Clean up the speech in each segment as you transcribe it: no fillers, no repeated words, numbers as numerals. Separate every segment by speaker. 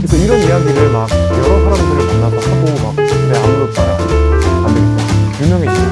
Speaker 1: 그래서 이런 이야기를 막 여러 사람들을 만나서 하고 막 근데 아무도 말을 안 되겠다. 유명해지다.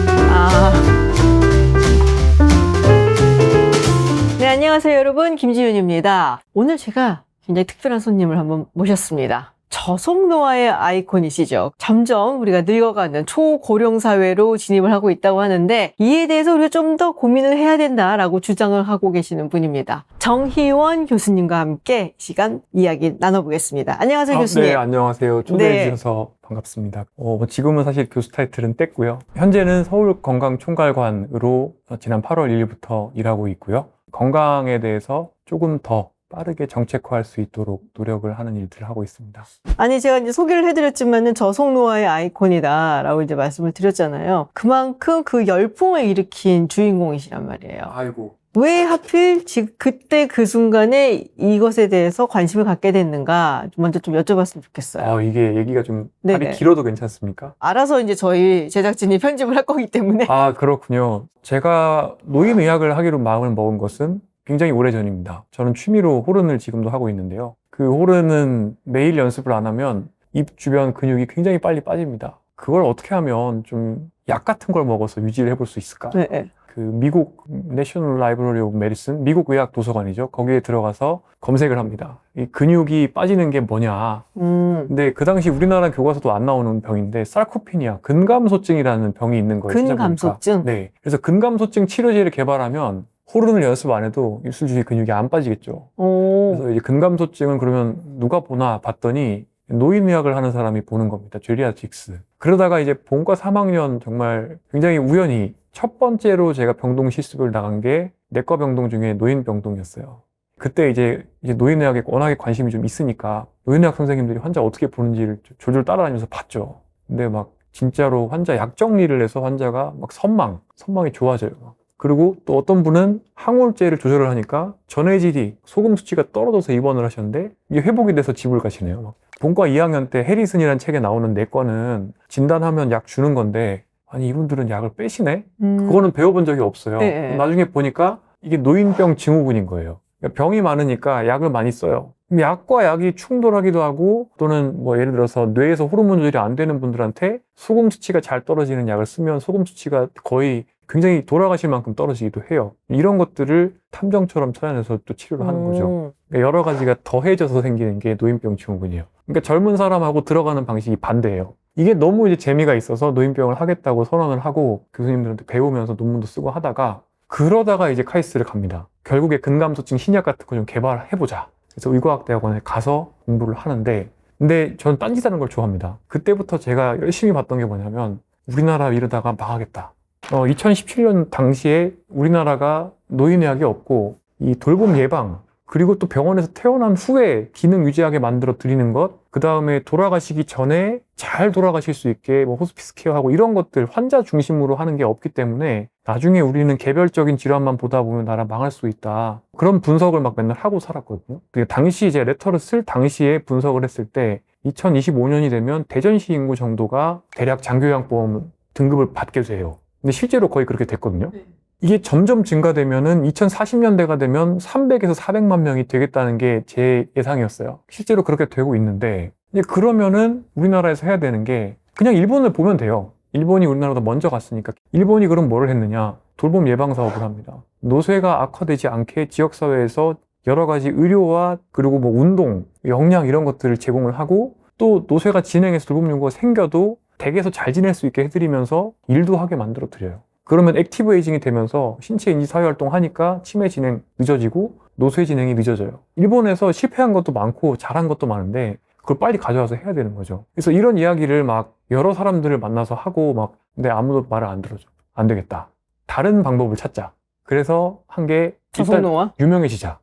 Speaker 2: 네, 안녕하세요 여러분, 김지윤입니다. 오늘 제가 굉장히 특별한 손님을 한번 모셨습니다. 저속노화의 아이콘이시죠. 점점 우리가 늙어가는 초고령 사회로 진입을 하고 있다고 하는데, 이에 대해서 우리가 좀 더 고민을 해야 된다라고 주장을 하고 계시는 분입니다. 정희원 교수님과 함께 이 시간 이야기 나눠보겠습니다. 안녕하세요, 교수님.
Speaker 1: 네, 안녕하세요. 초대해 주셔서 반갑습니다. 지금은 사실 교수 타이틀은 뗐고요. 현재는 서울건강총괄관으로 지난 8월 1일부터 일하고 있고요. 건강에 대해서 조금 더 빠르게 정책화할 수 있도록 노력을 하는 일들을 하고 있습니다.
Speaker 2: 아니, 제가 이제 소개를 해드렸지만은 저속노화의 아이콘이다라고 이제 말씀을 드렸잖아요. 그만큼 그 열풍을 일으킨 주인공이시란 말이에요.
Speaker 1: 아이고.
Speaker 2: 왜 하필 지금 그때 그 순간에 이것에 대해서 관심을 갖게 됐는가 먼저 좀 여쭤봤으면 좋겠어요.
Speaker 1: 이게 얘기가 좀
Speaker 2: 네네.
Speaker 1: 다리 길어도 괜찮습니까?
Speaker 2: 알아서 이제 저희 제작진이 편집을 할 거기 때문에.
Speaker 1: 그렇군요. 제가 노인의학을 하기로 마음을 먹은 것은 굉장히 오래전입니다. 저는 취미로 홀은을 지금도 하고 있는데요. 그 홀은은 매일 연습을 안 하면 입 주변 근육이 굉장히 빨리 빠집니다. 그걸 어떻게 하면 좀 약 같은 걸 먹어서 유지를 해볼 수 있을까?
Speaker 2: 네.
Speaker 1: 그 미국 내셔널 라이브러리 오브 메디슨, 미국 의학 도서관이죠. 거기에 들어가서 검색을 합니다. 이 근육이 빠지는 게 뭐냐. 근데 그 당시 우리나라 교과서도 안 나오는 병인데 sarcopenia, 근감소증이라는 병이 있는 거예요.
Speaker 2: 근감소증?
Speaker 1: 네. 그래서 근감소증 치료제를 개발하면 홀은을 연습 안 해도 입술 주위 근육이 안 빠지겠죠. 그래서 이제 근감소증은 그러면 누가 보나 봤더니 노인의학을 하는 사람이 보는 겁니다. 제리아틱스. 그러다가 이제 본과 3학년 정말 굉장히 우연히 첫 번째로 제가 병동 실습을 나간 게 내과 병동 중에 노인 병동이었어요. 그때 이제 노인의학에 워낙에 관심이 좀 있으니까 노인의학 선생님들이 환자 어떻게 보는지를 졸졸 따라다니면서 봤죠. 근데 막 진짜로 환자 약 정리를 해서 환자가 막 선망이 좋아져요. 그리고 또 어떤 분은 항우울제를 조절을 하니까 전해질이 소금 수치가 떨어져서 입원을 하셨는데 이게 회복이 돼서 집을 가시네요. 본과 2학년 때 해리슨이라는 책에 나오는 내과는 진단하면 약 주는 건데 아니 이분들은 약을 빼시네? 그거는 배워본 적이 없어요.
Speaker 2: 네.
Speaker 1: 나중에 보니까 이게 노인병 증후군인 거예요. 그러니까 병이 많으니까 약을 많이 써요. 약과 약이 충돌하기도 하고 또는 뭐 예를 들어서 뇌에서 호르몬 조절이 안 되는 분들한테 소금 수치가 잘 떨어지는 약을 쓰면 소금 수치가 거의 굉장히 돌아가실 만큼 떨어지기도 해요. 이런 것들을 탐정처럼 찾아내서 또 치료를 하는 거죠. 그러니까 여러 가지가 더해져서 생기는 게 노인병 증후군이에요. 그러니까 젊은 사람하고 들어가는 방식이 반대예요. 이게 너무 이제 재미가 있어서 노인병을 하겠다고 선언을 하고 교수님들한테 배우면서 논문도 쓰고 그러다가 이제 카이스트를 갑니다. 결국에 근감소증 신약 같은 거 좀 개발해보자. 그래서 의과학대학원에 가서 공부를 하는데, 근데 저는 딴짓하는 걸 좋아합니다. 그때부터 제가 열심히 봤던 게 뭐냐면 우리나라 이러다가 망하겠다. 2017년 당시에 우리나라가 노인의학이 없고 이 돌봄 예방 그리고 또 병원에서 퇴원한 후에 기능 유지하게 만들어 드리는 것, 그 다음에 돌아가시기 전에 잘 돌아가실 수 있게 뭐 호스피스 케어하고 이런 것들 환자 중심으로 하는 게 없기 때문에 나중에 우리는 개별적인 질환만 보다 보면 나라 망할 수 있다. 그런 분석을 막 맨날 하고 살았거든요. 당시 이제 레터를 쓸 당시에 분석을 했을 때 2025년이 되면 대전시 인구 정도가 대략 장기요양보험 등급을 받게 돼요. 근데 실제로 거의 그렇게 됐거든요. 이게 점점 증가되면은 2040년대가 되면 300에서 400만 명이 되겠다는 게 제 예상이었어요. 실제로 그렇게 되고 있는데, 이제 그러면은 우리나라에서 해야 되는 게 그냥 일본을 보면 돼요. 일본이 우리나라보다 먼저 갔으니까. 일본이 그럼 뭐를 했느냐? 돌봄 예방 사업을 합니다. 노쇠가 악화되지 않게 지역사회에서 여러 가지 의료와 그리고 뭐 운동, 영양 이런 것들을 제공을 하고 또 노쇠가 진행해서 돌봄 연구가 생겨도 댁에서 잘 지낼 수 있게 해드리면서 일도 하게 만들어 드려요. 그러면 액티브 에이징이 되면서 신체 인지 사회 활동하니까 치매 진행 늦어지고 노쇠 진행이 늦어져요. 일본에서 실패한 것도 많고 잘한 것도 많은데 그걸 빨리 가져와서 해야 되는 거죠. 그래서 이런 이야기를 막 여러 사람들을 만나서 하고 근데 아무도 말을 안 들어줘. 안 되겠다. 다른 방법을 찾자. 그래서 한 게 일단 유명해지자.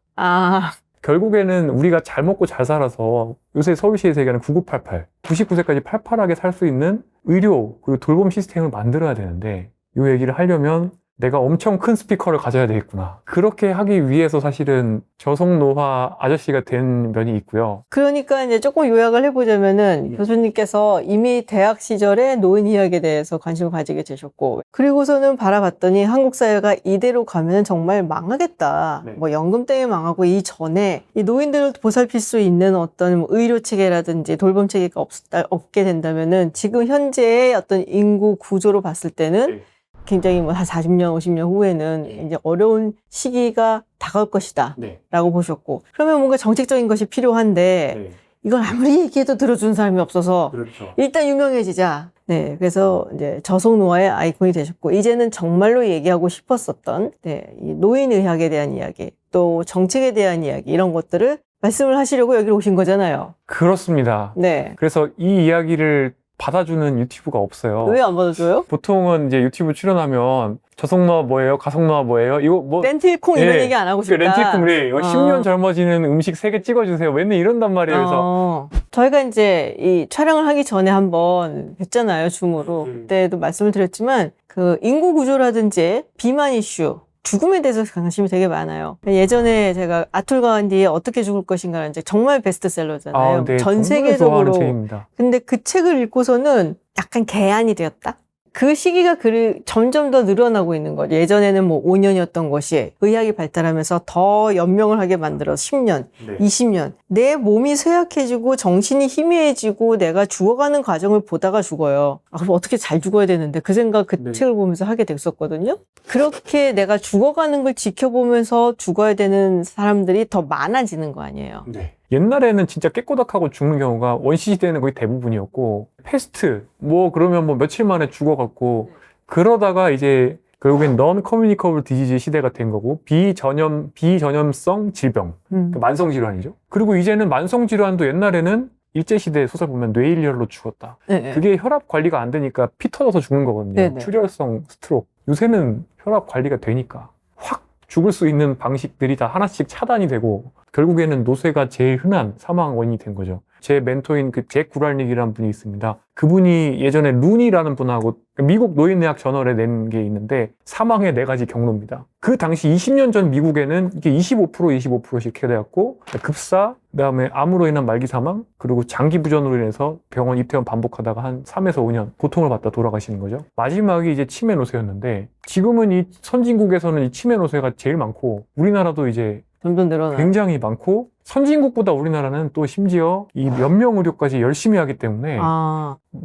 Speaker 1: 결국에는 우리가 잘 먹고 잘 살아서 요새 서울시에서 얘기하는 9988, 99세까지 팔팔하게 살 수 있는 의료 그리고 돌봄 시스템을 만들어야 되는데 이 얘기를 하려면 내가 엄청 큰 스피커를 가져야 되겠구나. 그렇게 하기 위해서 사실은 저속노화 아저씨가 된 면이 있고요.
Speaker 2: 그러니까 이제 조금 요약을 해보자면은 교수님께서 이미 대학 시절에 노인 이야기에 대해서 관심을 가지게 되셨고, 그리고서는 바라봤더니 한국 사회가 이대로 가면 정말 망하겠다.
Speaker 1: 네.
Speaker 2: 뭐 연금 때문에 망하고 이전에 이 노인들을 보살필 수 있는 어떤 의료 체계라든지 돌봄 체계가 없게 된다면은 지금 현재의 어떤 인구 구조로 봤을 때는
Speaker 1: 네.
Speaker 2: 굉장히 뭐 한 40년, 50년 후에는 이제 어려운 시기가 다가올 것이다.
Speaker 1: 네.
Speaker 2: 라고 보셨고, 그러면 뭔가 정책적인 것이 필요한데
Speaker 1: 네.
Speaker 2: 이걸 아무리 얘기해도 들어주는 사람이 없어서
Speaker 1: 그렇죠.
Speaker 2: 일단 유명해지자. 네, 그래서 이제 저속노화의 아이콘이 되셨고, 이제는 정말로 얘기하고 싶었었던 이 노인의학에 대한 이야기, 또 정책에 대한 이야기, 이런 것들을 말씀을 하시려고 여기로 오신 거잖아요.
Speaker 1: 그렇습니다.
Speaker 2: 네.
Speaker 1: 그래서 이 이야기를 받아주는 유튜브가 없어요.
Speaker 2: 왜 안 받아줘요?
Speaker 1: 보통은 이제 유튜브 출연하면 저속노화 뭐예요? 가속노화 뭐예요? 이거 뭐
Speaker 2: 렌틸콩 이런
Speaker 1: 예.
Speaker 2: 얘기 안 하고 싶다.
Speaker 1: 렌틸콩 10년 젊어지는 음식 3개 찍어주세요. 맨날 이런단 말이에요. 그래서
Speaker 2: 저희가 이제 이 촬영을 하기 전에 한번 뵀잖아요, 줌으로. 그때도 말씀을 드렸지만, 그 인구 구조라든지 비만 이슈, 죽음에 대해서 관심이 되게 많아요. 예전에 제가 아툴 가완디의 어떻게 죽을 것인가는 이제 정말 베스트셀러잖아요.
Speaker 1: 네,
Speaker 2: 전
Speaker 1: 정말
Speaker 2: 세계적으로.
Speaker 1: 좋아하는 책입니다.
Speaker 2: 근데 그 책을 읽고서는 약간 개안이 되었다? 그 시기가 점점 더 늘어나고 있는 거죠. 예전에는 뭐 5년이었던 것이 의학이 발달하면서 더 연명을 하게 만들어 10년,
Speaker 1: 네.
Speaker 2: 20년. 내 몸이 쇠약해지고 정신이 희미해지고 내가 죽어가는 과정을 보다가 죽어요. 그럼 어떻게 잘 죽어야 되는데 그 생각 그
Speaker 1: 네.
Speaker 2: 책을 보면서 하게 됐었거든요. 그렇게 내가 죽어가는 걸 지켜보면서 죽어야 되는 사람들이 더 많아지는 거 아니에요.
Speaker 1: 네. 옛날에는 진짜 깨꼬닥하고 죽는 경우가 원시시대는 거의 대부분이었고, 패스트, 뭐 그러면 뭐 며칠 만에 죽어갖고, 그러다가 이제 결국엔 non-communicable disease 시대가 된 거고, 비전염성 질병, 그러니까 만성질환이죠. 그리고 이제는 만성질환도 옛날에는 일제시대 소설 보면 뇌일열로 죽었다.
Speaker 2: 네.
Speaker 1: 그게 혈압 관리가 안 되니까 피 터져서 죽는 거거든요.
Speaker 2: 네네.
Speaker 1: 출혈성 스트로크. 요새는 혈압 관리가 되니까 확 죽을 수 있는 방식들이 다 하나씩 차단이 되고, 결국에는 노쇠가 제일 흔한 사망 원인이 된 거죠. 제 멘토인 잭 구랄닉이라는 분이 있습니다. 그분이 예전에 룬이라는 분하고 미국 노인의학 저널에 낸 게 있는데, 사망의 4가지 경로입니다. 그 당시 20년 전 미국에는 이게 25%씩 되었고, 급사, 그다음에 암으로 인한 말기 사망, 그리고 장기 부전으로 인해서 병원 입퇴원 반복하다가 한 3에서 5년 고통을 받다 돌아가시는 거죠. 마지막이 이제 치매 노쇠였는데, 지금은 이 선진국에서는 이 치매 노쇠가 제일 많고, 우리나라도 이제
Speaker 2: 점점 늘어나요.
Speaker 1: 굉장히 많고, 선진국보다 우리나라는 또 심지어 이 면역 의료까지 열심히 하기 때문에,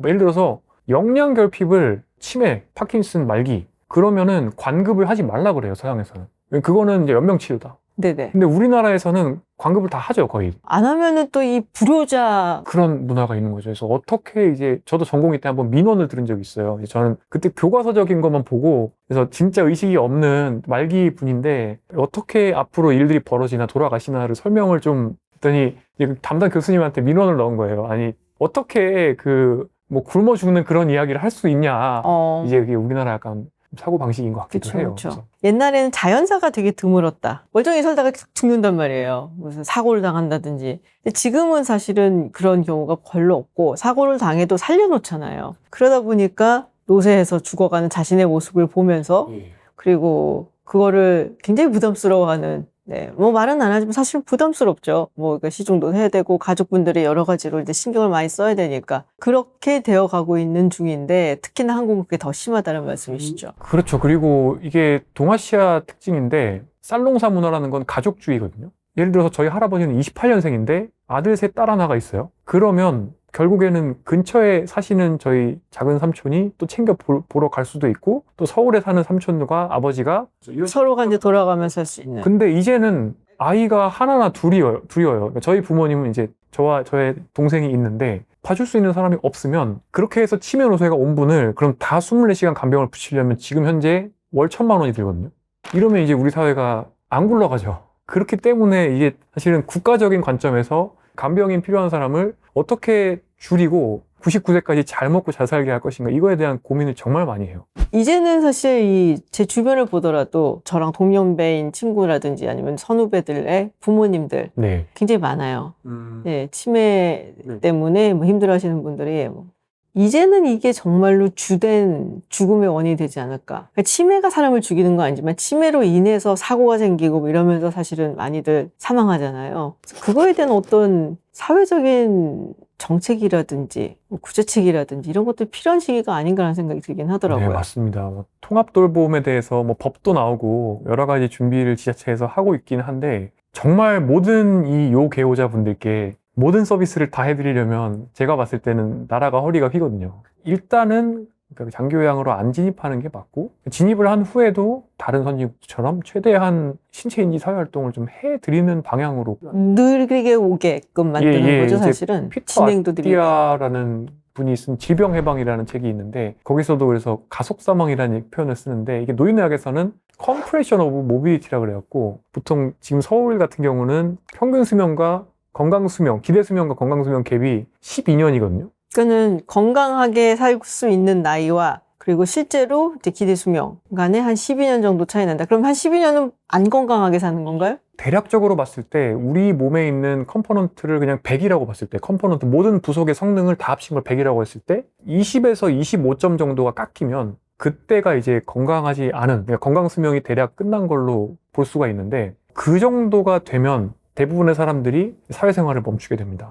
Speaker 1: 예를 들어서 영양 결핍을 치매, 파킨슨 말기, 그러면은 관급을 하지 말라 그래요, 서양에서는. 그거는 이제 연명 치료다.
Speaker 2: 네네.
Speaker 1: 근데 우리나라에서는 관급을 다 하죠, 거의.
Speaker 2: 안 하면은 또 이 불효자.
Speaker 1: 그런 문화가 있는 거죠. 그래서 어떻게 이제, 저도 전공의 때 한번 민원을 들은 적이 있어요. 저는 그때 교과서적인 것만 보고, 그래서 진짜 의식이 없는 말기 분인데, 어떻게 앞으로 일들이 벌어지나 돌아가시나를 설명을 좀 했더니, 이제 그 담당 교수님한테 민원을 넣은 거예요. 아니, 어떻게 뭐 굶어 죽는 그런 이야기를 할 수 있냐. 이제 그게 우리나라 약간 사고 방식인 것 같기도
Speaker 2: 그쵸,
Speaker 1: 해요.
Speaker 2: 그쵸.
Speaker 1: 그래서.
Speaker 2: 옛날에는 자연사가 되게 드물었다. 멀쩡히 살다가 죽는단 말이에요. 무슨 사고를 당한다든지. 근데 지금은 사실은 그런 경우가 별로 없고, 사고를 당해도 살려놓잖아요. 그러다 보니까 노쇠해서 죽어가는 자신의 모습을 보면서, 그리고 그거를 굉장히 부담스러워하는, 뭐 말은 안 하지만 사실 부담스럽죠. 뭐 시중도 해야 되고 가족분들이 여러 가지로 이제 신경을 많이 써야 되니까 그렇게 되어가고 있는 중인데, 특히나 한국은 그게 더 심하다는 말씀이시죠.
Speaker 1: 그렇죠. 그리고 이게 동아시아 특징인데, 쌀농사 문화라는 건 가족주의거든요. 예를 들어서 저희 할아버지는 28년생인데 아들 셋 딸 하나가 있어요. 그러면 결국에는 근처에 사시는 저희 작은 삼촌이 또 챙겨 보러 갈 수도 있고, 또 서울에 사는 삼촌과 아버지가
Speaker 2: 서로가 이제 돌아가면서 할 수 있는.
Speaker 1: 근데 이제는 아이가 하나나 둘이어요. 그러니까 저희 부모님은 이제 저와 저의 동생이 있는데, 봐줄 수 있는 사람이 없으면, 그렇게 해서 치매 노쇠가 온 분을 그럼 다 24시간 간병을 붙이려면 지금 현재 월 1,000만 원이 들거든요. 이러면 이제 우리 사회가 안 굴러가죠. 그렇기 때문에 이게 사실은 국가적인 관점에서 간병인 필요한 사람을 어떻게 줄이고 99세까지 잘 먹고 잘 살게 할 것인가, 이거에 대한 고민을 정말 많이 해요.
Speaker 2: 이제는 사실 제 주변을 보더라도 저랑 동년배인 친구라든지 아니면 선후배들의 부모님들 굉장히 많아요. 치매 때문에 뭐 힘들어하시는 분들이 이제는 이게 정말로 주된 죽음의 원인이 되지 않을까. 그러니까 치매가 사람을 죽이는 건 아니지만 치매로 인해서 사고가 생기고 뭐 이러면서 사실은 많이들 사망하잖아요. 그거에 대한 어떤 사회적인 정책이라든지 뭐 구제책이라든지 이런 것도 필요한 시기가 아닌가라는 생각이 들긴 하더라고요.
Speaker 1: 네, 맞습니다. 뭐 통합돌봄에 대해서 뭐 법도 나오고 여러 가지 준비를 지자체에서 하고 있긴 한데 정말 모든 이 요개호자분들께 모든 서비스를 다 해드리려면 제가 봤을 때는 나라가 허리가 휘거든요. 일단은 그러니까 장기요양으로 안 진입하는 게 맞고 진입을 한 후에도 다른 선진국처럼 최대한 신체인지 사회활동을 좀 해드리는 방향으로
Speaker 2: 느리게 오게끔 만드는 거죠,
Speaker 1: 이제
Speaker 2: 사실은.
Speaker 1: 피터
Speaker 2: 진행도 느리게.
Speaker 1: 아띠아라는 분이 쓴 질병해방이라는 책이 있는데 거기서도 그래서 가속사망이라는 표현을 쓰는데 이게 노인의학에서는 컴프레션 오브 모빌리티라고 그래갖고 보통 지금 서울 같은 경우는 평균 수명과 건강수명, 기대수명과 건강수명 갭이 12년이거든요.
Speaker 2: 그러니까는 건강하게 살 수 있는 나이와 그리고 실제로 이제 기대 수명 간에 한 12년 정도 차이 난다. 그럼 한 12년은 안 건강하게 사는 건가요?
Speaker 1: 대략적으로 봤을 때 우리 몸에 있는 컴포넌트를 그냥 100이라고 봤을 때 컴포넌트 모든 부속의 성능을 다 합친 걸 100이라고 했을 때 20에서 25점 정도가 깎이면 그때가 이제 건강하지 않은 그러니까 건강수명이 대략 끝난 걸로 볼 수가 있는데 그 정도가 되면 대부분의 사람들이 사회생활을 멈추게 됩니다.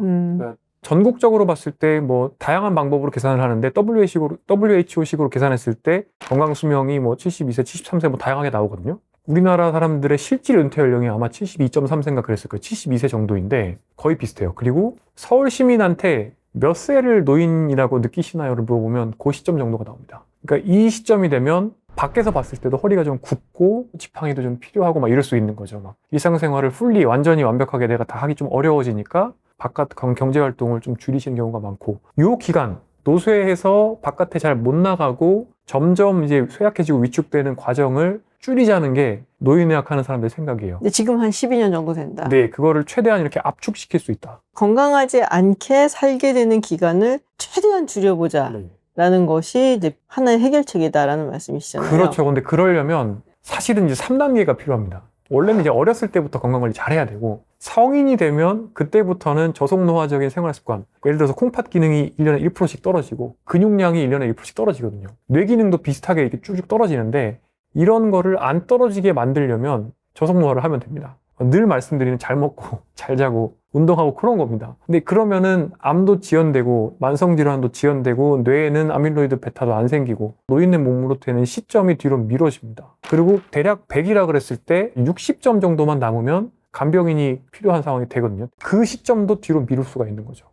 Speaker 1: 전국적으로 봤을 때 뭐 다양한 방법으로 계산을 하는데 WHO식으로 계산했을 때 건강수명이 뭐 72세, 73세 뭐 다양하게 나오거든요. 우리나라 사람들의 실질 은퇴 연령이 아마 72.3세인가 그랬을 거예요. 72세 정도인데 거의 비슷해요. 그리고 서울 시민한테 몇 세를 노인이라고 느끼시나요를 물어보면 그 시점 정도가 나옵니다. 그러니까 이 시점이 되면 밖에서 봤을 때도 허리가 좀 굽고 지팡이도 좀 필요하고 막 이럴 수 있는 거죠. 막 일상생활을 완전히 완벽하게 내가 다 하기 좀 어려워지니까 바깥 경제활동을 좀 줄이시는 경우가 많고 이 기간 노쇠해서 바깥에 잘 못 나가고 점점 이제 쇠약해지고 위축되는 과정을 줄이자는 게 노인의학 하는 사람들의 생각이에요.
Speaker 2: 근데 지금 한 12년 정도 된다.
Speaker 1: 네, 그거를 최대한 이렇게 압축시킬 수 있다.
Speaker 2: 건강하지 않게 살게 되는 기간을 최대한 줄여보자. 라는 것이 이제 하나의 해결책이다라는 말씀이시잖아요.
Speaker 1: 그렇죠. 근데 그러려면 사실은 이제 3단계가 필요합니다. 원래는 이제 어렸을 때부터 건강관리 잘해야 되고 성인이 되면 그때부터는 저속노화적인 생활습관 예를 들어서 콩팥 기능이 1년에 1%씩 떨어지고 근육량이 1년에 1%씩 떨어지거든요. 뇌 기능도 비슷하게 이렇게 쭉쭉 떨어지는데 이런 거를 안 떨어지게 만들려면 저속노화를 하면 됩니다. 늘 말씀드리는 잘 먹고 잘 자고 운동하고 그런 겁니다. 근데 그러면은 암도 지연되고 만성질환도 지연되고 뇌에는 아밀로이드 베타도 안 생기고 노인의 몸으로 되는 시점이 뒤로 미뤄집니다. 그리고 대략 100이라 그랬을 때 60점 정도만 남으면 간병인이 필요한 상황이 되거든요. 그 시점도 뒤로 미룰 수가 있는 거죠.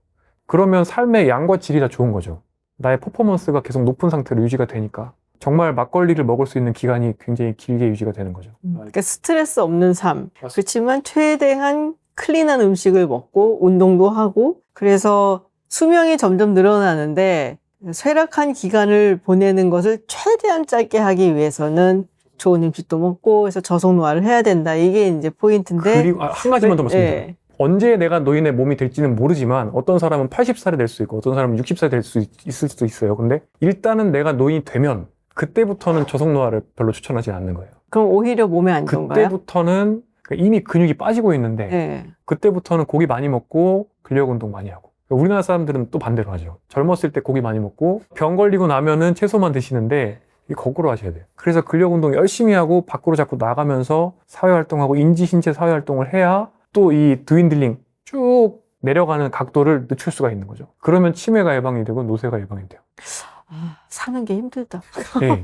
Speaker 1: 그러면 삶의 양과 질이 다 좋은 거죠. 나의 퍼포먼스가 계속 높은 상태로 유지가 되니까 정말 막걸리를 먹을 수 있는 기간이 굉장히 길게 유지가 되는 거죠.
Speaker 2: 그러니까 스트레스 없는 삶.
Speaker 1: 맞습니다.
Speaker 2: 그렇지만 최대한 클린한 음식을 먹고 운동도 하고 그래서 수명이 점점 늘어나는데 쇠락한 기간을 보내는 것을 최대한 짧게 하기 위해서는 좋은 음식도 먹고 그래서 저속노화를 해야 된다. 이게 이제 포인트인데.
Speaker 1: 그리고 한 가지만 더 말씀드려요.
Speaker 2: 네.
Speaker 1: 언제 내가 노인의 몸이 될지는 모르지만 어떤 사람은 80살이 될 수 있고 어떤 사람은 60살이 될 수 있을 수도 있어요. 근데 일단은 내가 노인이 되면 그때부터는 저속노화를 별로 추천하지 않는 거예요.
Speaker 2: 그럼 오히려 몸에 안 좋은가요?
Speaker 1: 그때부터는 이미 근육이 빠지고 있는데
Speaker 2: 네.
Speaker 1: 그때부터는 고기 많이 먹고 근력 운동 많이 하고 우리나라 사람들은 또 반대로 하죠. 젊었을 때 고기 많이 먹고 병 걸리고 나면은 채소만 드시는데 이게 거꾸로 하셔야 돼요. 그래서 근력 운동 열심히 하고 밖으로 자꾸 나가면서 사회활동하고 인지 신체 사회활동을 해야 또 이 드윈들링 쭉 내려가는 각도를 늦출 수가 있는 거죠. 그러면 치매가 예방이 되고 노쇠가 예방이 돼요.
Speaker 2: 사는 게 힘들다.
Speaker 1: 네.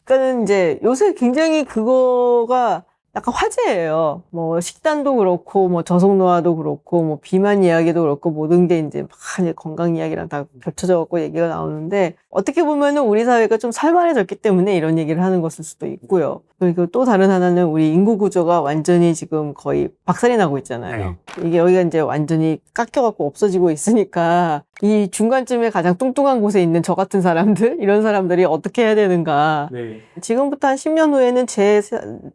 Speaker 2: 그러니까는 이제 요새 굉장히 그거가 약간 화제예요. 뭐 식단도 그렇고 뭐 저속노화도 그렇고 뭐 비만 이야기도 그렇고 모든 게 이제 막 이제 건강 이야기랑 다 겹쳐져 갖고 얘기가 나오는데 어떻게 보면은 우리 사회가 좀 살만해졌기 때문에 이런 얘기를 하는 것일 수도 있고요. 그리고 또 다른 하나는 우리 인구 구조가 완전히 지금 거의 박살이 나고 있잖아요. 이게 여기가 이제 완전히 깎여 갖고 없어지고 있으니까 이 중간쯤에 가장 뚱뚱한 곳에 있는 저 같은 사람들 이런 사람들이 어떻게 해야 되는가.
Speaker 1: 네.
Speaker 2: 지금부터 한 10년 후에는 제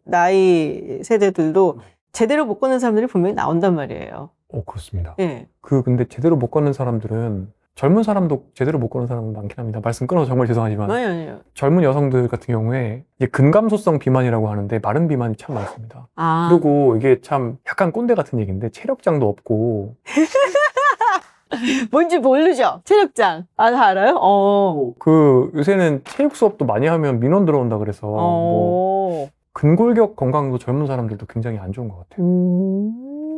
Speaker 2: 나이 세대들도 제대로 못 걷는 사람들이 분명히 나온단 말이에요.
Speaker 1: 그렇습니다.
Speaker 2: 예.
Speaker 1: 근데 제대로 못 걷는 사람들은 젊은 사람도 제대로 못 걷는 사람은 많긴 합니다. 말씀 끊어서 정말 죄송하지만
Speaker 2: 아니요.
Speaker 1: 젊은 여성들 같은 경우에 이제 근감소성 비만이라고 하는데 마른 비만이 참 많습니다.
Speaker 2: 아.
Speaker 1: 그리고 이게 참 약간 꼰대 같은 얘기인데 체력장도 없고
Speaker 2: 뭔지 모르죠? 체력장. 다 알아요?
Speaker 1: 요새는 체육 수업도 많이 하면 민원 들어온다 그래서 뭐 근골격 건강도 젊은 사람들도 굉장히 안 좋은 것 같아요.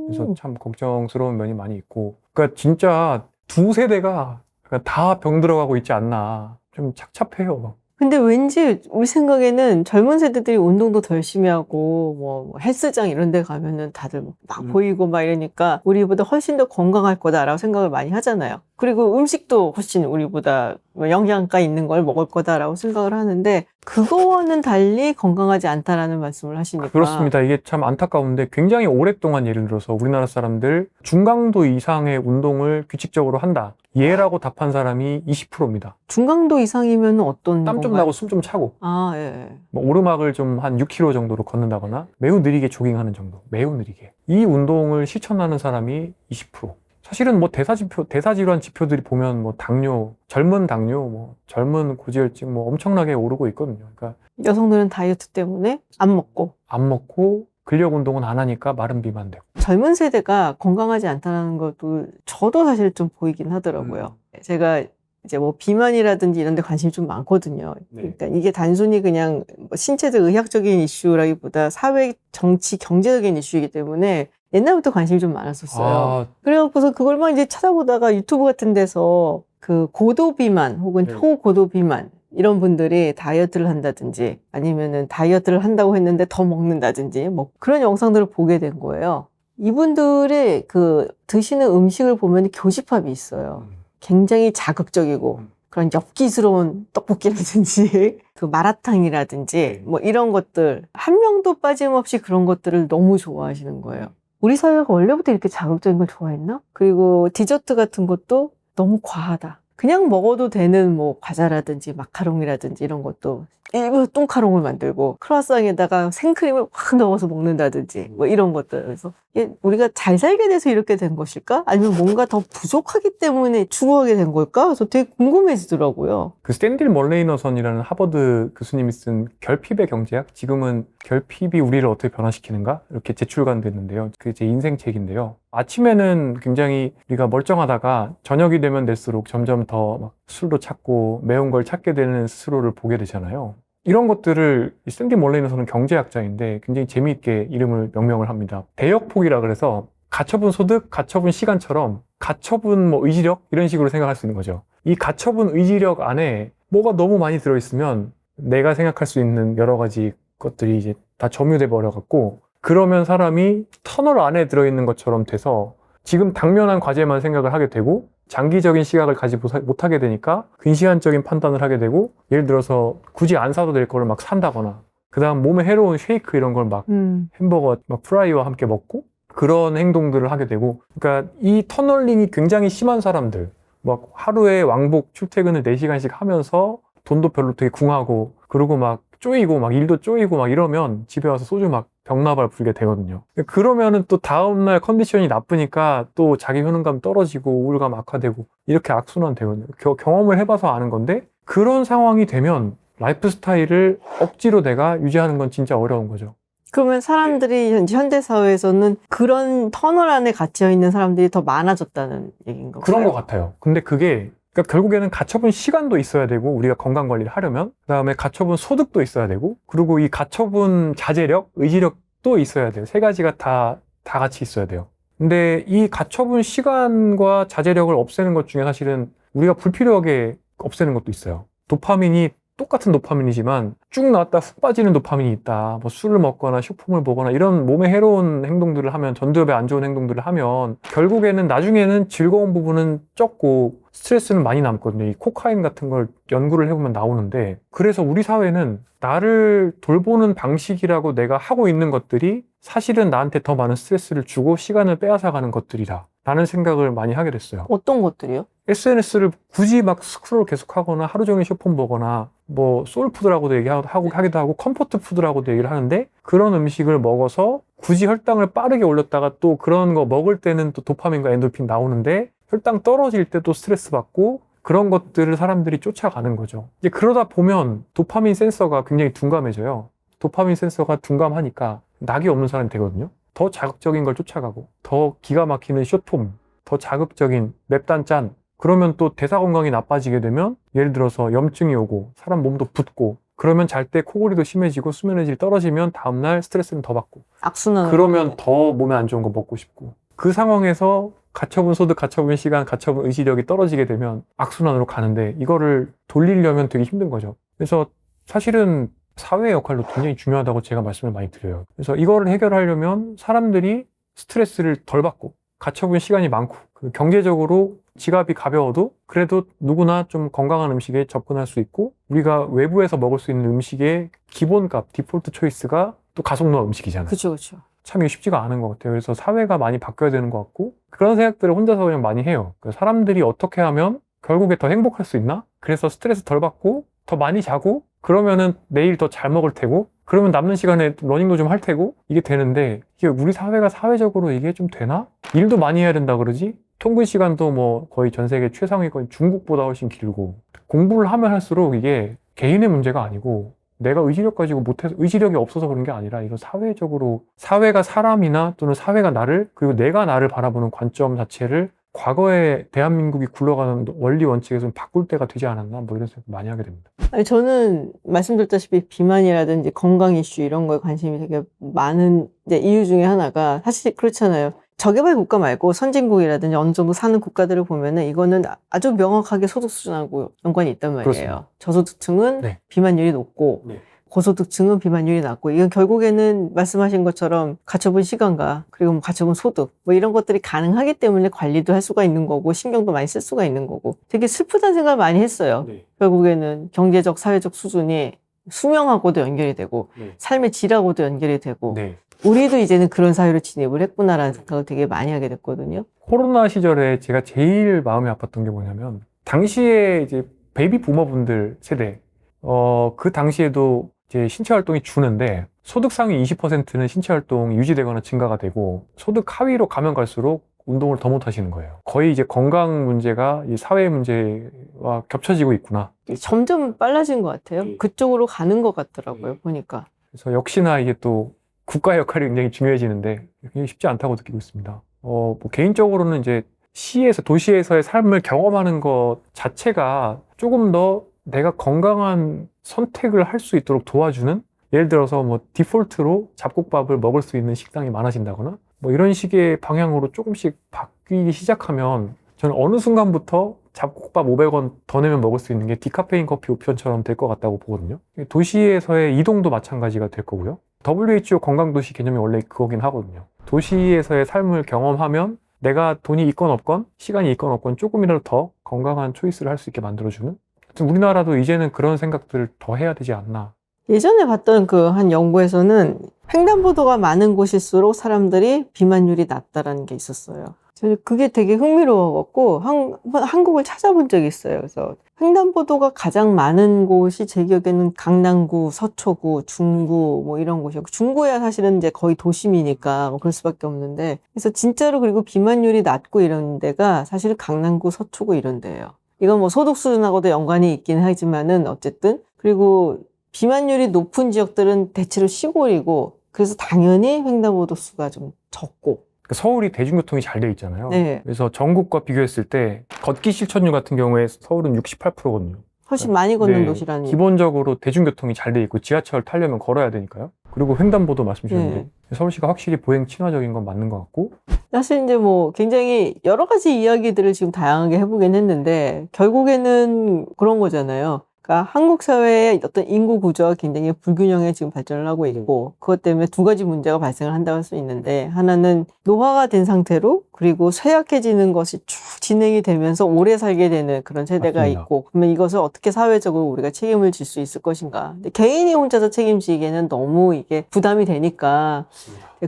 Speaker 1: 그래서 참 걱정스러운 면이 많이 있고, 그러니까 진짜 두 세대가 다 병 들어가고 있지 않나. 좀 착잡해요.
Speaker 2: 근데 왠지 우리 생각에는 젊은 세대들이 운동도 더 열심히 하고 뭐 헬스장 이런 데 가면은 다들 막 보이고 막 이러니까 우리보다 훨씬 더 건강할 거다라고 생각을 많이 하잖아요. 그리고 음식도 훨씬 우리보다 영양가 있는 걸 먹을 거다라고 생각을 하는데 그거와는 달리 건강하지 않다라는 말씀을 하시니까.
Speaker 1: 그렇습니다. 이게 참 안타까운데 굉장히 오랫동안 예를 들어서 우리나라 사람들 중강도 이상의 운동을 규칙적으로 한다. 예라고 답한 사람이 20%입니다.
Speaker 2: 중강도 이상이면 어떤
Speaker 1: 땀 좀
Speaker 2: 건가요?
Speaker 1: 나고 숨 좀 차고
Speaker 2: 예.
Speaker 1: 뭐 오르막을 좀 한 6km 정도로 걷는다거나 매우 느리게 조깅하는 정도, 매우 느리게. 이 운동을 실천하는 사람이 20%. 사실은 뭐 대사질환 지표들이 보면 뭐 당뇨, 젊은 당뇨, 뭐 젊은 고지혈증 뭐 엄청나게 오르고 있거든요. 그러니까
Speaker 2: 여성들은 다이어트 때문에 안 먹고
Speaker 1: 근력 운동은 안 하니까 마른 비만되고.
Speaker 2: 젊은 세대가 건강하지 않다는 것도 저도 사실 좀 보이긴 하더라고요. 제가 이제 뭐 비만이라든지 이런 데 관심이 좀 많거든요.
Speaker 1: 네.
Speaker 2: 그러니까 이게 단순히 그냥 뭐 신체적 의학적인 이슈라기보다 사회, 정치, 경제적인 이슈이기 때문에 옛날부터 관심이 좀 많았었어요. 그래갖고서 그걸 막 이제 찾아보다가 유튜브 같은 데서 그 고도 비만 혹은
Speaker 1: 네.
Speaker 2: 초고도 비만 이런 분들이 다이어트를 한다든지 아니면은 다이어트를 한다고 했는데 더 먹는다든지 뭐 그런 영상들을 보게 된 거예요. 이분들의 그 드시는 음식을 보면 교집합이 있어요. 굉장히 자극적이고 그런 엽기스러운 떡볶이라든지 그 마라탕이라든지 뭐 이런 것들 한 명도 빠짐없이 그런 것들을 너무 좋아하시는 거예요. 우리 사회가 원래부터 이렇게 자극적인 걸 좋아했나? 그리고 디저트 같은 것도 너무 과하다. 그냥 먹어도 되는 뭐 과자라든지 마카롱이라든지 이런 것도 일부러 똥카롱을 만들고 크루아상에다가 생크림을 확 넣어서 먹는다든지 뭐 이런 것들. 그래서 우리가 잘 살게 돼서 이렇게 된 것일까? 아니면 뭔가 더 부족하기 때문에 추구하게 된 걸까? 그래서 되게 궁금해지더라고요.
Speaker 1: 그 스탠딜 멀레이너선이라는 하버드 교수님이 쓴 결핍의 경제학, 지금은 결핍이 우리를 어떻게 변화시키는가? 이렇게 재출간됐는데요. 그게 제 인생 책인데요. 아침에는 굉장히 우리가 멀쩡하다가 저녁이 되면 될수록 점점 더 막 술도 찾고 매운 걸 찾게 되는 스스로를 보게 되잖아요. 이런 것들을 스탠딜 멀레이너선은 경제학자인데 굉장히 재미있게 명명을 합니다. 대역폭이라 그래서 가처분 소득, 가처분 시간처럼 가처분 뭐 의지력 이런 식으로 생각할 수 있는 거죠. 이 가처분 의지력 안에 뭐가 너무 많이 들어있으면 내가 생각할 수 있는 여러 가지 것들이 이제 다 점유돼 버려갖고 그러면 사람이 터널 안에 들어있는 것처럼 돼서 지금 당면한 과제만 생각을 하게 되고 장기적인 시각을 가지 못하게 되니까 근시안적인 판단을 하게 되고 예를 들어서 굳이 안 사도 될 거를 막 산다거나 그 다음 몸에 해로운 쉐이크 이런 걸 막 햄버거 막 프라이와 함께 먹고 그런 행동들을 하게 되고 그러니까 이 터널링이 굉장히 심한 사람들 막 하루에 왕복 출퇴근을 4시간씩 하면서 돈도 별로 되게 궁하고 그러고 막 쪼이고 막 일도 쪼이고 막 이러면 집에 와서 소주 막 병나발 불게 되거든요. 그러면은 또 다음날 컨디션이 나쁘니까 또 자기 효능감 떨어지고 우울감 악화되고 이렇게 악순환 되거든요. 경험을 해봐서 아는 건데 그런 상황이 되면 라이프 스타일을 억지로 내가 유지하는 건 진짜 어려운 거죠.
Speaker 2: 그러면 사람들이 현대사회에서는 그런 터널 안에 갇혀 있는 사람들이 더 많아졌다는 얘기인 건가요?
Speaker 1: 그런 것 같아요. 근데 그게 그러니까 결국에는 가처분 시간도 있어야 되고 우리가 건강 관리를 하려면 그다음에 가처분 소득도 있어야 되고 그리고 이 가처분 자제력, 의지력도 있어야 돼요. 세 가지가 다 같이 있어야 돼요. 근데 이 가처분 시간과 자제력을 없애는 것 중에 사실은 우리가 불필요하게 없애는 것도 있어요. 도파민이 똑같은 도파민이지만 쭉 나왔다 훅 빠지는 도파민이 있다. 뭐 술을 먹거나 쇼폼을 보거나 이런 몸에 해로운 행동들을 하면 전두엽에 안 좋은 행동들을 하면 결국에는 나중에는 즐거운 부분은 적고 스트레스는 많이 남거든요. 이 코카인 같은 걸 연구를 해보면 나오는데 그래서 우리 사회는 나를 돌보는 방식이라고 내가 하고 있는 것들이 사실은 나한테 더 많은 스트레스를 주고 시간을 빼앗아가는 것들이다 라는 생각을 많이 하게 됐어요.
Speaker 2: 어떤 것들이요?
Speaker 1: SNS를 굳이 막 스크롤 계속하거나 하루 종일 쇼폼 보거나 뭐 소울푸드라고도 하기도 하고 컴포트푸드라고도 얘기를 하는데 그런 음식을 먹어서 굳이 혈당을 빠르게 올렸다가 또 그런 거 먹을 때는 또 도파민과 엔돌핀 나오는데 혈당 떨어질 때 또 스트레스 받고 그런 것들을 사람들이 쫓아가는 거죠. 이제 그러다 보면 도파민 센서가 굉장히 둔감해져요. 도파민 센서가 둔감하니까 낙이 없는 사람이 되거든요. 더 자극적인 걸 쫓아가고 더 기가 막히는 숏폼 더 자극적인 맵단 짠, 그러면 또 대사 건강이 나빠지게 되면 예를 들어서 염증이 오고 사람 몸도 붓고, 그러면 잘 때 코골이도 심해지고 수면의 질이 떨어지면 다음날 스트레스는 더 받고,
Speaker 2: 악순환.
Speaker 1: 그러면 더 몸에 안 좋은 거 먹고 싶고, 그 상황에서 가처분 소득, 가처분 시간, 가처분 의지력이 떨어지게 되면 악순환으로 가는데, 이거를 돌리려면 되게 힘든 거죠. 그래서 사실은 사회의 역할도 굉장히 중요하다고 제가 말씀을 많이 드려요. 그래서 이거를 해결하려면 사람들이 스트레스를 덜 받고 가처분 시간이 많고, 그 경제적으로 지갑이 가벼워도 그래도 누구나 좀 건강한 음식에 접근할 수 있고, 우리가 외부에서 먹을 수 있는 음식의 기본값, 디폴트 초이스가 또 가속노화 음식이잖아요.
Speaker 2: 그렇죠.
Speaker 1: 참 이게 쉽지가 않은 것 같아요. 그래서 사회가 많이 바뀌어야 되는 것 같고, 그런 생각들을 혼자서 그냥 많이 해요. 사람들이 어떻게 하면 결국에 더 행복할 수 있나? 그래서 스트레스 덜 받고 더 많이 자고, 그러면은 내일 더 잘 먹을 테고, 그러면 남는 시간에 러닝도 좀 할 테고, 이게 되는데, 이게 우리 사회가 사회적으로 이게 좀 되나? 일도 많이 해야 된다 그러지? 통근 시간도 뭐 거의 전 세계 최상위권 중국보다 훨씬 길고, 공부를 하면 할수록 이게 개인의 문제가 아니고 내가 의지력 가지고 못해서, 의지력이 없어서 그런 게 아니라 이런 사회적으로, 사회가 사람이나 또는 사회가 나를, 그리고 내가 나를 바라보는 관점 자체를 과거에 대한민국이 굴러가는 원리 원칙에서 좀 바꿀 때가 되지 않았나, 뭐 이런 생각 많이 하게 됩니다.
Speaker 2: 아니, 저는 말씀드렸다시피 비만이라든지 건강 이슈 이런 거에 관심이 되게 많은 이제 이유 중에 하나가, 사실 그렇잖아요. 저개발 국가 말고 선진국이라든지 어느 정도 사는 국가들을 보면은 이거는 아주 명확하게 소득 수준하고 연관이 있단 말이에요.
Speaker 1: 그렇습니다.
Speaker 2: 저소득층은
Speaker 1: 네.
Speaker 2: 비만율이 높고,
Speaker 1: 네.
Speaker 2: 고소득층은 비만율이 낮고, 이건 결국에는 말씀하신 것처럼 가처분 시간과 그리고 뭐 가처분 소득 뭐 이런 것들이 가능하기 때문에 관리도 할 수가 있는 거고, 신경도 많이 쓸 수가 있는 거고, 되게 슬프다는 생각을 많이 했어요.
Speaker 1: 네.
Speaker 2: 결국에는 경제적 사회적 수준이 수명하고도 연결이 되고,
Speaker 1: 네.
Speaker 2: 삶의 질하고도 연결이 되고,
Speaker 1: 네.
Speaker 2: 우리도 이제는 그런 사회로 진입을 했구나라는 생각을 되게 많이 하게 됐거든요.
Speaker 1: 코로나 시절에 제가 제일 마음이 아팠던 게 뭐냐면, 당시에 이제 베이비 부머분들 세대, 그 당시에도 이제 신체 활동이 주는데, 소득 상위 20%는 신체 활동이 유지되거나 증가가 되고, 소득 하위로 가면 갈수록 운동을 더 못 하시는 거예요. 거의 이제 건강 문제가 이 사회 문제와 겹쳐지고 있구나.
Speaker 2: 점점 빨라진 것 같아요.
Speaker 1: 네.
Speaker 2: 그쪽으로 가는 것 같더라고요,
Speaker 1: 네.
Speaker 2: 보니까.
Speaker 1: 그래서 역시나 이게 또 국가의 역할이 굉장히 중요해지는데, 굉장히 쉽지 않다고 느끼고 있습니다. 뭐 개인적으로는 이제 도시에서의 삶을 경험하는 것 자체가 조금 더 내가 건강한 선택을 할 수 있도록 도와주는, 예를 들어서 뭐 디폴트로 잡곡밥을 먹을 수 있는 식당이 많아진다거나 뭐 이런 식의 방향으로 조금씩 바뀌기 시작하면, 저는 어느 순간부터 잡곡밥 500원 더 내면 먹을 수 있는 게 디카페인 커피 옵션처럼 될 것 같다고 보거든요. 도시에서의 이동도 마찬가지가 될 거고요. WHO 건강도시 개념이 원래 그거긴 하거든요. 도시에서의 삶을 경험하면 내가 돈이 있건 없건, 시간이 있건 없건 조금이라도 더 건강한 초이스를 할 수 있게 만들어주는, 우리나라도 이제는 그런 생각들을 더 해야 되지 않나.
Speaker 2: 예전에 봤던 그 한 연구에서는 횡단보도가 많은 곳일수록 사람들이 비만율이 낮다라는 게 있었어요. 저는 그게 되게 흥미로웠고, 한국을 찾아본 적이 있어요. 그래서 횡단보도가 가장 많은 곳이 제 기억에는 강남구, 서초구, 중구 뭐 이런 곳이었고, 중구야 사실은 이제 거의 도심이니까 뭐 그럴 수밖에 없는데, 그래서 진짜로, 그리고 비만율이 낮고 이런 데가 사실은 강남구, 서초구 이런 데예요. 이건 뭐 소득 수준하고도 연관이 있긴 하지만은 어쨌든, 그리고 비만율이 높은 지역들은 대체로 시골이고, 그래서 당연히 횡단보도 수가 좀 적고.
Speaker 1: 서울이 대중교통이 잘 돼 있잖아요.
Speaker 2: 네.
Speaker 1: 그래서 전국과 비교했을 때 걷기 실천율 같은 경우에 서울은 68%거든요.
Speaker 2: 훨씬 많이 걷는 도시라는.
Speaker 1: 기본적으로 대중교통이 잘 돼 있고, 지하철 타려면 걸어야 되니까요. 그리고 횡단보도 말씀 주셨는데,
Speaker 2: 네.
Speaker 1: 서울시가 확실히 보행 친화적인 건 맞는 것 같고.
Speaker 2: 사실 이제 뭐 굉장히 여러 가지 이야기들을 지금 다양하게 해보긴 했는데, 결국에는 그런 거잖아요. 그러니까 한국 사회의 어떤 인구 구조가 굉장히 불균형에 지금 발전을 하고 있고, 그것 때문에 두 가지 문제가 발생을 한다고 할 수 있는데, 하나는 노화가 된 상태로, 그리고 쇠약해지는 것이 쭉 진행이 되면서 오래 살게 되는 그런 세대가
Speaker 1: 맞습니다.
Speaker 2: 있고, 그러면 이것을 어떻게 사회적으로 우리가 책임을 질 수 있을 것인가. 근데 개인이 혼자서 책임지기에는 너무 이게 부담이 되니까,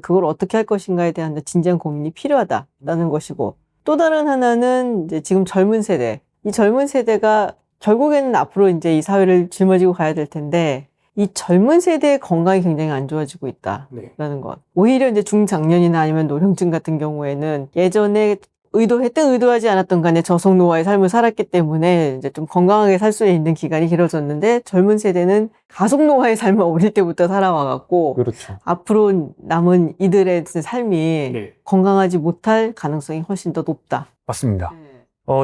Speaker 2: 그걸 어떻게 할 것인가에 대한 진지한 고민이 필요하다라는 것이고, 또 다른 하나는 이제 지금 젊은 세대, 이 젊은 세대가 결국에는 앞으로 이제 이 사회를 짊어지고 가야 될 텐데, 이 젊은 세대의 건강이 굉장히 안 좋아지고 있다라는 것. 오히려 이제 중장년이나 아니면 노령층 같은 경우에는 예전에 의도했든 의도하지 않았던 간에 저속 노화의 삶을 살았기 때문에 이제 좀 건강하게 살 수 있는 기간이 길어졌는데 젊은 세대는 가속 노화의 삶을 어릴 때부터 살아와갖고
Speaker 1: 그렇죠.
Speaker 2: 앞으로 남은 이들의 삶이
Speaker 1: 네.
Speaker 2: 건강하지 못할 가능성이 훨씬 더 높다.
Speaker 1: 맞습니다.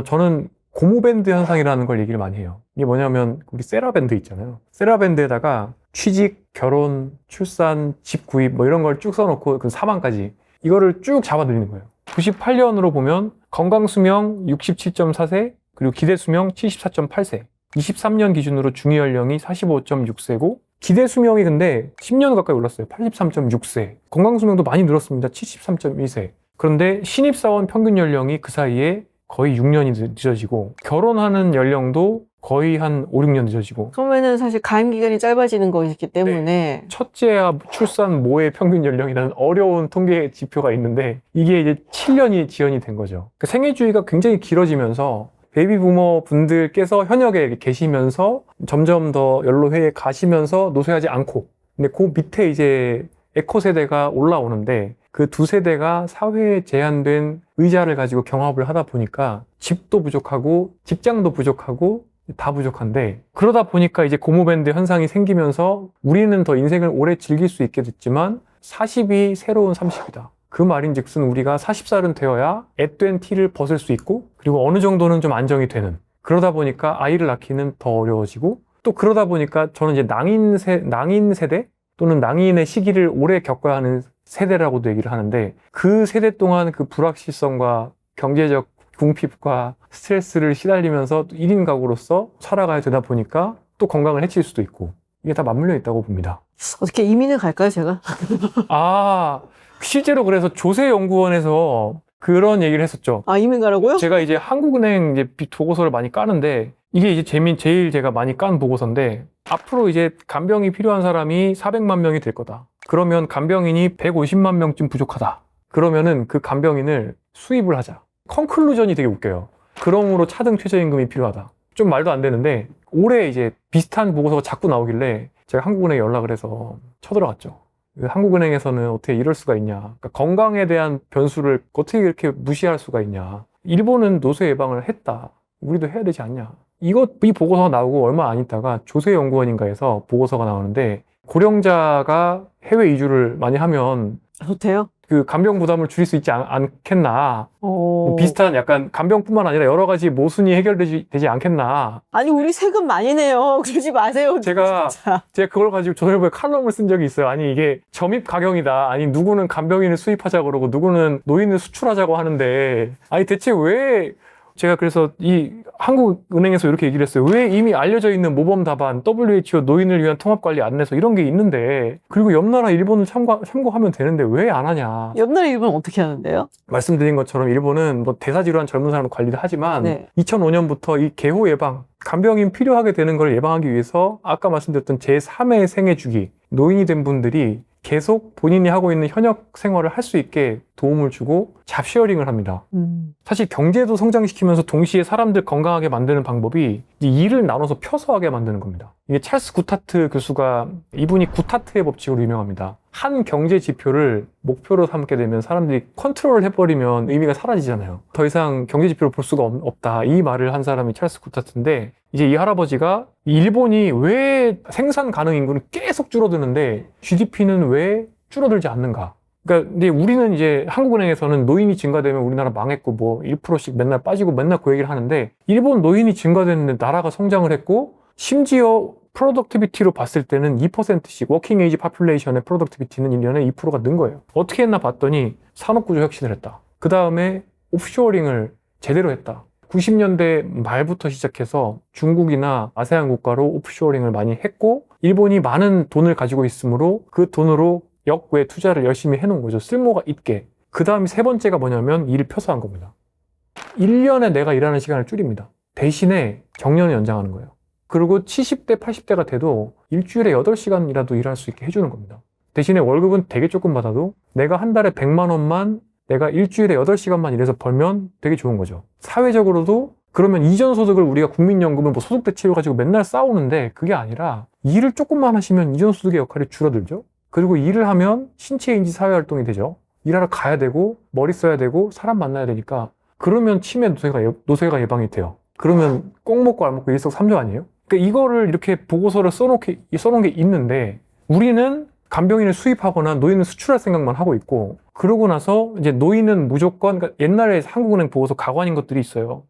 Speaker 1: 저는 고무밴드 현상이라는 걸 얘기를 많이 해요. 이게 뭐냐면 우리 세라밴드 있잖아요. 세라밴드에다가 취직, 결혼, 출산, 집 구입 뭐 이런 걸 쭉 써놓고 그 사망까지 이거를 쭉 잡아들이는 거예요. 98년으로 보면 건강수명 67.4세 그리고 기대수명 74.8세 23년 기준으로 중위연령이 45.6세고 기대수명이 근데 10년 가까이 올랐어요. 83.6세 건강수명도 많이 늘었습니다. 73.1세 그런데 신입사원 평균 연령이 그 사이에 거의 6년이 늦어지고 결혼하는 연령도 거의 한 5, 6년 늦어지고
Speaker 2: 그러면은 사실 가임 기간이 짧아지는 것이기 때문에
Speaker 1: 첫째와 출산 모의 평균 연령이라는 어려운 통계 지표가 있는데 이게 이제 7년이 지연이 된 거죠. 그러니까 생애주의가 굉장히 길어지면서 베이비 부머 분들께서 현역에 계시면서 점점 더 연로회에 가시면서 노쇠하지 않고 근데 그 밑에 이제 에코 세대가 올라오는데 그 두 세대가 사회에 제한된 의자를 가지고 경합을 하다 보니까 집도 부족하고 직장도 부족하고 다 부족한데 그러다 보니까 이제 고무밴드 현상이 생기면서 우리는 더 인생을 오래 즐길 수 있게 됐지만 40이 새로운 30이다. 그 말인즉슨 우리가 40살은 되어야 앳된 티를 벗을 수 있고 그리고 어느 정도는 좀 안정이 되는 그러다 보니까 아이를 낳기는 더 어려워지고 또 그러다 보니까 저는 이제 낭인 세대 또는 낭인의 시기를 오래 겪어야 하는 세대라고도 얘기를 하는데 그 세대 동안 그 불확실성과 경제적 궁핍과 스트레스를 시달리면서 1인 가구로서 살아가야 되다 보니까 또 건강을 해칠 수도 있고 이게 다 맞물려 있다고 봅니다.
Speaker 2: 어떻게 이민을 갈까요, 제가?
Speaker 1: 실제로 그래서 조세연구원에서 그런 얘기를 했었죠.
Speaker 2: 이민 가라고요?
Speaker 1: 제가 이제 한국은행 이제 보고서를 많이 까는데 이게 이제 제일 제가 많이 깐 보고서인데 앞으로 이제 간병이 필요한 사람이 400만 명이 될 거다. 그러면 간병인이 150만 명쯤 부족하다. 그러면은 그 간병인을 수입을 하자. 컨클루전이 되게 웃겨요. 그러므로 차등 최저임금이 필요하다. 좀 말도 안 되는데 올해 이제 비슷한 보고서가 자꾸 나오길래 제가 한국은행에 연락을 해서 쳐들어갔죠. 한국은행에서는 어떻게 이럴 수가 있냐. 그러니까 건강에 대한 변수를 어떻게 이렇게 무시할 수가 있냐. 일본은 노쇠 예방을 했다. 우리도 해야 되지 않냐. 이 보고서가 나오고 얼마 안 있다가 조세연구원인가에서 보고서가 나오는데 고령자가 해외 이주를 많이 하면
Speaker 2: 좋대요.
Speaker 1: 그 간병 부담을 줄일 수 있지 않겠나. 비슷한 약간 간병뿐만 아니라 여러 가지 모순이 해결되지 않겠나.
Speaker 2: 아니 우리 세금 많이 내요. 그러지 마세요.
Speaker 1: 제가 그걸 가지고 조선일보에 칼럼을 쓴 적이 있어요. 아니 이게 점입 가경이다. 아니 누구는 간병인을 수입하자고 그러고 누구는 노인을 수출하자고 하는데 아니 대체 왜 제가 그래서 이 한국은행에서 이렇게 얘기를 했어요. 왜 이미 알려져 있는 모범 답안 WHO 노인을 위한 통합관리 안내서 이런 게 있는데 그리고 옆 나라 일본을 참고하면 되는데 왜 안 하냐.
Speaker 2: 옆 나라 일본은 어떻게 하는데요?
Speaker 1: 말씀드린 것처럼 일본은 뭐 대사질환 젊은 사람을 관리를 하지만
Speaker 2: 네.
Speaker 1: 2005년부터 이 개호 예방 간병인 필요하게 되는 걸 예방하기 위해서 아까 말씀드렸던 제3의 생애 주기 노인이 된 분들이 계속 본인이 하고 있는 현역 생활을 할 수 있게 도움을 주고 잡쉐어링을 합니다. 사실 경제도 성장시키면서 동시에 사람들 건강하게 만드는 방법이 이 일을 나눠서 펴서 하게 만드는 겁니다. 이게 찰스 구타트 교수가 이분이 구타트의 법칙으로 유명합니다. 한 경제 지표를 목표로 삼게 되면 사람들이 컨트롤을 해버리면 의미가 사라지잖아요. 더 이상 경제 지표를 볼 수가 없다. 이 말을 한 사람이 찰스 구타트인데 이제 이 할아버지가 일본이 왜 생산 가능 인구는 계속 줄어드는데 GDP는 왜 줄어들지 않는가? 그러니까 근데 우리는 이제 한국은행에서는 노인이 증가되면 우리나라 망했고 뭐 1%씩 맨날 빠지고 맨날 그 얘기를 하는데 일본 노인이 증가됐는데 나라가 성장을 했고 심지어 프로덕티비티로 봤을 때는 2%씩 워킹 에이지 파퓰레이션의 프로덕티비티는 1년에 2%가 는 거예요. 어떻게 했나 봤더니 산업구조 혁신을 했다. 그 다음에 오프쇼어링을 제대로 했다. 90년대 말부터 시작해서 중국이나 아세안 국가로 오프쇼어링을 많이 했고 일본이 많은 돈을 가지고 있으므로 그 돈으로 역외 투자를 열심히 해놓은 거죠. 쓸모가 있게. 그 다음에 세 번째가 뭐냐면 일을 펴서 한 겁니다. 1년에 내가 일하는 시간을 줄입니다. 대신에 정년을 연장하는 거예요. 그리고 70대, 80대가 돼도 일주일에 8시간이라도 일할 수 있게 해주는 겁니다. 대신에 월급은 되게 조금 받아도 내가 한 달에 100만 원만 내가 일주일에 8시간만 일해서 벌면 되게 좋은 거죠. 사회적으로도 그러면 이전 소득을 우리가 국민연금을 뭐 소득 대체율 가지고 맨날 싸우는데 그게 아니라 일을 조금만 하시면 이전 소득의 역할이 줄어들죠. 그리고 일을 하면 신체 인지 사회 활동이 되죠. 일하러 가야 되고 머리 써야 되고 사람 만나야 되니까 그러면 치매 노쇠가 예방이 돼요. 그러면 꼭 먹고 안 먹고 일석삼조 아니에요? 그러니까 이거를 이렇게 보고서를 써놓은 게 있는데 우리는 간병인을 수입하거나 노인을 수출할 생각만 하고 있고, 그러고 나서 이제 노인은 무조건, 그러니까 옛날에 한국은행 보고서 가관인 것들이 있어요.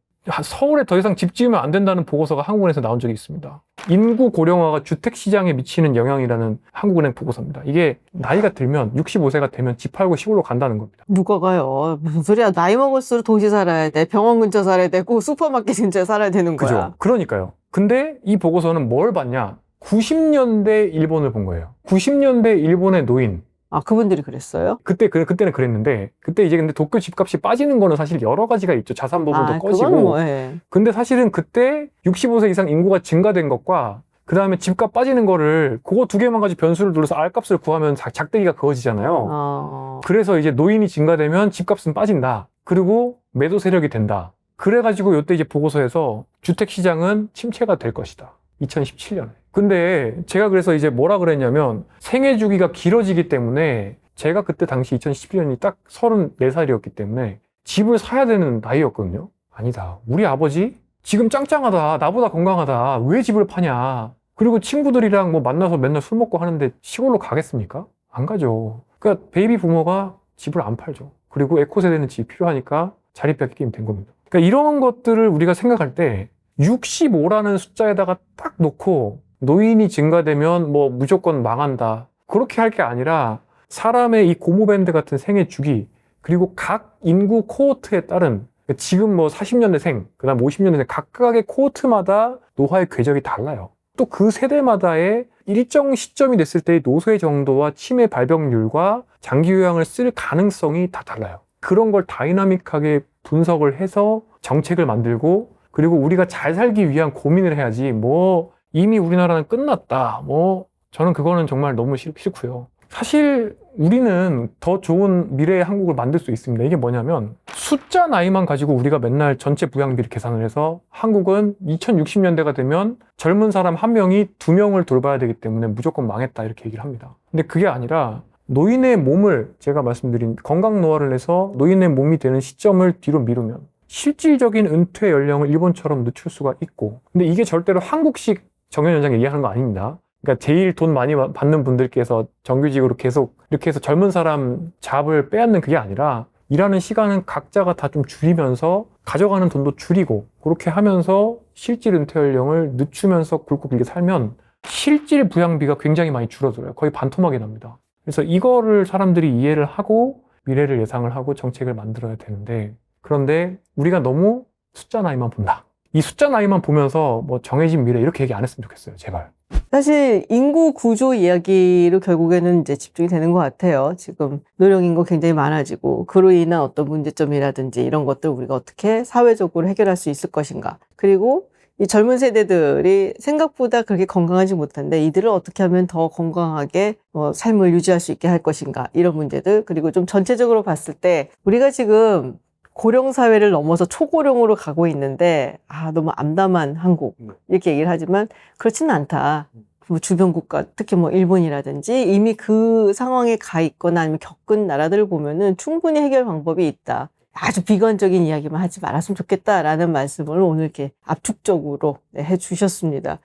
Speaker 1: 서울에 더 이상 집 지으면 안 된다는 보고서가 한국은행에서 나온 적이 있습니다. 인구 고령화가 주택 시장에 미치는 영향이라는 한국은행 보고서입니다. 이게 나이가 들면 65세가 되면 집 팔고 시골로 간다는 겁니다.
Speaker 2: 누가 가요? 무슨 소리야. 나이 먹을수록 도시 살아야 돼. 병원 근처 살아야 되고 슈퍼마켓 근처에 살아야 되는 거야.
Speaker 1: 그죠? 그러니까요. 근데 이 보고서는 뭘 봤냐? 90년대 일본을 본 거예요. 90년대 일본의 노인.
Speaker 2: 아, 그분들이 그랬어요?
Speaker 1: 그때는 그랬는데, 그때 이제 근데 도쿄 집값이 빠지는 거는 사실 여러 가지가 있죠. 자산 버블도 꺼지고.
Speaker 2: 그건 뭐, 예.
Speaker 1: 근데 사실은 그때 65세 이상 인구가 증가된 것과 그 다음에 집값 빠지는 거를 그거 두 개만 가지고 변수를 둘러서 알값을 구하면 작대기가 그어지잖아요. 그래서 이제 노인이 증가되면 집값은 빠진다. 그리고 매도 세력이 된다. 그래가지고 이때 이제 보고서에서 주택 시장은 침체가 될 것이다. 2017년에. 근데 제가 그래서 이제 뭐라 그랬냐면 생애 주기가 길어지기 때문에 제가 그때 당시 2017년이 딱 34살이었기 때문에 집을 사야 되는 나이였거든요. 아니다. 우리 아버지 지금 짱짱하다. 나보다 건강하다. 왜 집을 파냐. 그리고 친구들이랑 뭐 만나서 맨날 술 먹고 하는데 시골로 가겠습니까? 안 가죠. 그러니까 베이비 부모가 집을 안 팔죠. 그리고 에코 세대는 집이 필요하니까 자립하기 게임 된 겁니다. 그러니까 이런 것들을 우리가 생각할 때 65라는 숫자에다가 딱 놓고 노인이 증가되면 뭐 무조건 망한다. 그렇게 할 게 아니라 사람의 이 고무밴드 같은 생애 주기, 그리고 각 인구 코호트에 따른, 지금 뭐 40년대생, 그 다음 50년대생 각각의 코호트마다 노화의 궤적이 달라요. 또 그 세대마다의 일정 시점이 됐을 때의 노쇠 정도와 치매 발병률과 장기 요양을 쓸 가능성이 다 달라요. 그런 걸 다이나믹하게 분석을 해서 정책을 만들고, 그리고 우리가 잘 살기 위한 고민을 해야지 뭐 이미 우리나라는 끝났다. 뭐 저는 그거는 정말 너무 싫고요. 사실 우리는 더 좋은 미래의 한국을 만들 수 있습니다. 이게 뭐냐면 숫자 나이만 가지고 우리가 맨날 전체 부양비를 계산을 해서 한국은 2060년대가 되면 젊은 사람 1명이 2명을 돌봐야 되기 때문에 무조건 망했다 이렇게 얘기를 합니다. 근데 그게 아니라 노인의 몸을, 제가 말씀드린 건강 노화를 해서 노인의 몸이 되는 시점을 뒤로 미루면 실질적인 은퇴 연령을 일본처럼 늦출 수가 있고, 근데 이게 절대로 한국식 정년연장 얘기하는 거 아닙니다. 그러니까 제일 돈 많이 받는 분들께서 정규직으로 계속 이렇게 해서 젊은 사람 잡을 빼앗는 그게 아니라 일하는 시간은 각자가 다 좀 줄이면서 가져가는 돈도 줄이고 그렇게 하면서 실질 은퇴 연령을 늦추면서 굵고 길게 살면 실질 부양비가 굉장히 많이 줄어들어요. 거의 반토막이 납니다. 그래서 이거를 사람들이 이해를 하고 미래를 예상을 하고 정책을 만들어야 되는데, 그런데 우리가 너무 숫자 나이만 본다. 이 숫자 나이만 보면서 뭐 정해진 미래 이렇게 얘기 안 했으면 좋겠어요. 제발.
Speaker 2: 사실 인구 구조 이야기로 결국에는 이제 집중이 되는 것 같아요. 지금 노령 인구 굉장히 많아지고 그로 인한 어떤 문제점이라든지 이런 것들 우리가 어떻게 사회적으로 해결할 수 있을 것인가. 그리고 이 젊은 세대들이 생각보다 그렇게 건강하지 못한데 이들을 어떻게 하면 더 건강하게 삶을 유지할 수 있게 할 것인가. 이런 문제들. 그리고 좀 전체적으로 봤을 때 우리가 지금 고령 사회를 넘어서 초고령으로 가고 있는데 너무 암담한 한국 이렇게 얘기를 하지만 그렇지는 않다. 뭐 주변 국가, 특히 뭐 일본이라든지 이미 그 상황에 가 있거나 아니면 겪은 나라들을 보면은 충분히 해결 방법이 있다. 아주 비관적인 이야기만 하지 말았으면 좋겠다라는 말씀을 오늘 이렇게 압축적으로 해주셨습니다.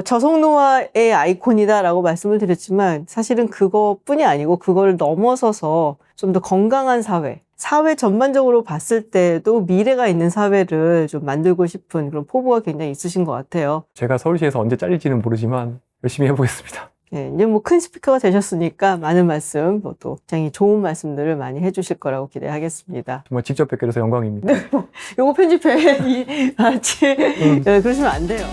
Speaker 2: 저속노화의 아이콘이다라고 말씀을 드렸지만 사실은 그것뿐이 아니고 그걸 넘어서서 좀 더 건강한 사회 전반적으로 봤을 때도 미래가 있는 사회를 좀 만들고 싶은 그런 포부가 굉장히 있으신 것 같아요.
Speaker 1: 제가 서울시에서 언제 잘릴지는 모르지만 열심히 해보겠습니다.
Speaker 2: 네, 이제 뭐 큰 스피커가 되셨으니까 많은 말씀, 또 굉장히 좋은 말씀들을 많이 해주실 거라고 기대하겠습니다.
Speaker 1: 정말 직접 뵙게 돼서 영광입니다.
Speaker 2: 요거 편집해. 그러시면 안 돼요.